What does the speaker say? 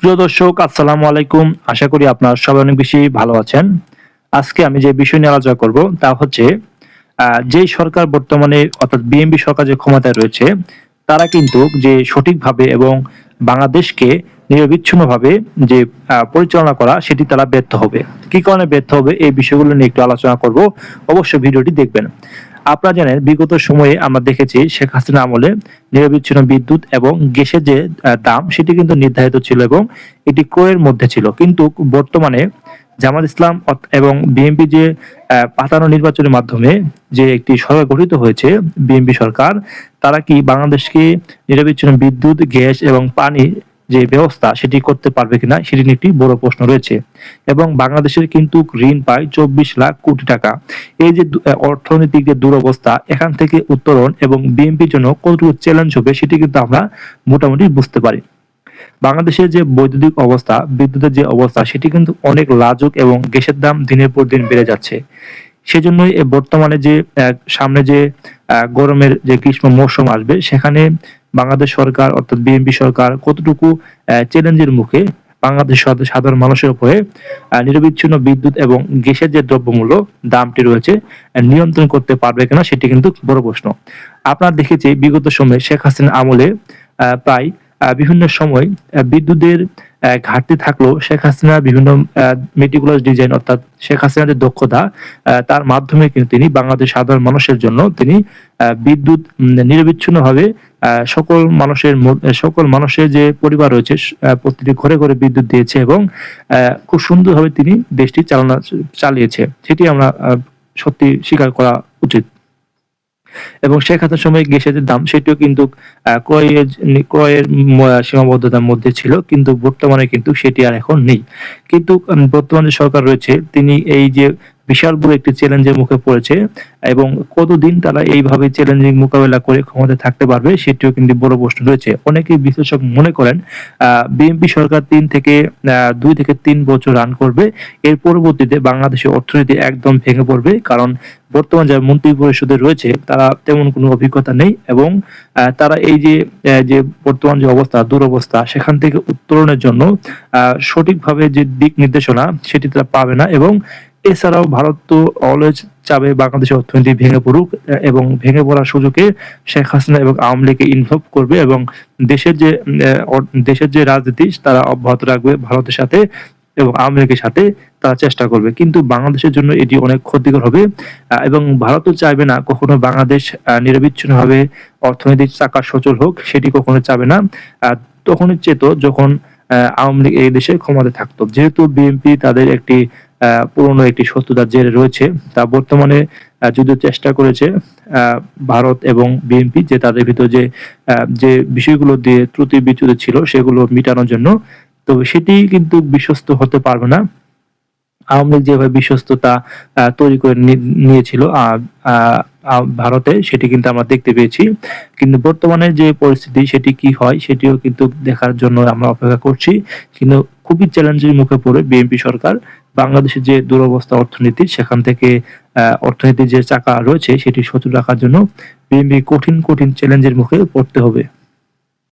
প্রিয় দর্শক, আসসালামু আলাইকুম। আশা করি আপনারা সবাই অনেক বেশি ভালো আছেন। আজকে আমি যে বিষয় নিয়ে আলোচনা করব তা হচ্ছে যেই সরকার বর্তমানে অর্থাৎ বিএনপি সরকার যে ক্ষমতায় রয়েছে, তারা কিন্তু যে সঠিকভাবে এবং বাংলাদেশকে নিরবিচ্ছিন্নভাবে যে পরিচালনা করা সেটি তারা ব্যর্থ হবে। কি কারণে ব্যর্থ হবে এই বিষয়গুলো নিয়ে একটু আলোচনা করব। অবশ্যই ভিডিওটি দেখবেন। আপনারা জানেন বিগত সময়ে আমরা দেখেছি শেখ হাসিনা আমলে নিরবিচ্ছিন্ন বিদ্যুৎ এবং গ্যাসের যে দাম সেটি কিন্তু নির্ধারিত ছিল এবং এটি ক্রয়ের মধ্যে ছিল। কিন্তু বর্তমানে জামাত ইসলাম এবং বিএনপি যে পাতানো নির্বাচনের মাধ্যমে যে একটি সরকার গঠিত হয়েছে, বিএনপি সরকার, তারা কি বাংলাদেশকে নিরবিচ্ছিন্ন বিদ্যুৎ, গ্যাস এবং পানি যে ব্যবস্থা সেটি করতে পারবে কিনা সেটি নিয়ে একটি বড় প্রশ্ন রয়েছে। এবং বাংলাদেশের কিন্তু ঋণ পায় 24 লাখ কোটি টাকা। এই যে অর্থনৈতিক যে দুরবস্থা, এখান থেকে উত্তরণ এবং বিএনপির জন্য কতটুকু চ্যালেঞ্জ হবে সেটি কিন্তু আমরা মোটামুটি বুঝতে পারি। বাংলাদেশের যে বৈদ্যুতিক অবস্থা, বিদ্যুতের যে অবস্থা সেটি কিন্তু অনেক লাজুক এবং গ্যাসের দাম দিনের পর দিন বেড়ে যাচ্ছে। সেজন্যই বর্তমানে যে সামনে যে গরমের যে গ্রীষ্ম মৌসুম আসবে, সেখানে বাংলাদেশ সরকার অর্থাৎ বিএনপি সরকার কতটুকু চ্যালেঞ্জের মুখে বাংলাদেশ সাধারণ মানুষের উপরে নিরবিচ্ছিন্ন বিদ্যুৎ এবং গ্যাসের যে দ্রব্যমূল্য দামটি রয়েছে নিয়ন্ত্রণ করতে পারবে কিনা সেটি কিন্তু বড় প্রশ্ন। আপনারা দেখেছি বিগত সময়ে শেখ হাসিনার আমলে প্রায় বিভিন্ন সময় বিদ্যুতের ঘাটতি থাকলেও শেখ হাসিনা বিভিন্ন মেটিকুলাস ডিজাইন অর্থাৎ শেখ হাসিনার যে দক্ষতা, তার মাধ্যমে কিন্তু তিনি বাংলাদেশ সাধারণ মানুষের জন্য তিনি বিদ্যুৎ নিরবিচ্ছিন্নভাবে সকল মানুষের যে পরিবার রয়েছে প্রতিটি ঘরে ঘরে বিদ্যুৎ দিয়েছে এবং খুব সুন্দরভাবে তিনি দেশটি চালিয়েছে। সেটি আমরা সত্যি স্বীকার করা উচিত। এবং শেখ হাসিনার সময় গ্যাসের যে দাম সেটিও কিন্তু ক্রয়ের সীমাবদ্ধতার মধ্যে ছিল, কিন্তু বর্তমানে কিন্তু সেটি আর এখন নেই। কিন্তু বর্তমানে সরকার রয়েছে, তিনি এই যে বিশাল বড় একটি চ্যালেঞ্জের মুখে পড়েছে এবং কতদিন তারা এইভাবে চ্যালেঞ্জিং মোকাবেলা করে ক্ষমতায় থাকতে পারবে সেটিও কিন্তু বড় প্রশ্ন রয়েছে। অনেকেই বিশ্লেষক মনে করেন বিএনপি সরকার 2 থেকে 3 বছর রান করবে, এর পরবর্তীতে বাংলাদেশের অর্থনীতি একদম ভেঙে পড়বে। কারণ বর্তমান যারা মন্ত্রী পরিষদে রয়েছে তারা তেমন কোনো অভিজ্ঞতা নেই এবং তারা এই যে বর্তমান যে অবস্থা, দুরবস্থা, সেখান থেকে উত্তরণের জন্য সঠিকভাবে যে দিক নির্দেশনা সেটি তারা পাবে না। এবং এছাড়াও ভারত তো অলওয়েজ চাবে বাংলাদেশের অর্থনীতি ভেঙে পড়ুক এবং ভেঙে পড়ার সুযোগে শেখ হাসিনা এবং আওয়ামী লীগকে ইনভলভ করবে এবং দেশের যে রাজনীতি তারা অব্যাহত রাখবে ভারতের সাথে এবং আওয়ামী লীগের সাথে তারা চেষ্টা করবে। কিন্তু বাংলাদেশের জন্য এটি অনেক ক্ষতিকর হবে এবং ভারতও চাইবে না কখনো বাংলাদেশ নিরবিচ্ছিন্নভাবে অর্থনৈতিক চাকা সচল হোক, সেটি কখনো চাবে না। তখনই চেত যখন আওয়ামী লীগ এই দেশে ক্ষমতায় থাকতো। যেহেতু বিএনপি তাদের একটি পুরনো একটি শত্রুতার জেরে রয়েছে, তা বর্তমানে যদিও চেষ্টা করেছে ভারত এবং বিএনপি যে তাদের ভিতর যে বিষয়গুলো দিয়ে ত্রুটি বিচ্যুতি ছিল সেগুলো মিটানোর জন্য, তো সেটি কিন্তু বিশ্বস্ত হতে পারবে না। আওয়ামী লীগ যেভাবে বিশ্বস্ততা তৈরি করে নিয়েছিল ভারতে, সেটি কিন্তু আমরা দেখতে পেয়েছি। কিন্তু বর্তমানে যে পরিস্থিতি সেটি কি হয় সেটিও কিন্তু দেখার জন্য আমরা অপেক্ষা করছি। কিন্তু খুবই চ্যালেঞ্জের মুখে পড়ে বিএনপি সরকার। বাংলাদেশের যে দুরবস্থা অর্থনীতি, সেখান থেকে অর্থনীতির যে চাকা রয়েছে সেটি সচল রাখার জন্য বিএনপি কঠিন চ্যালেঞ্জের মুখে পড়তে হবে।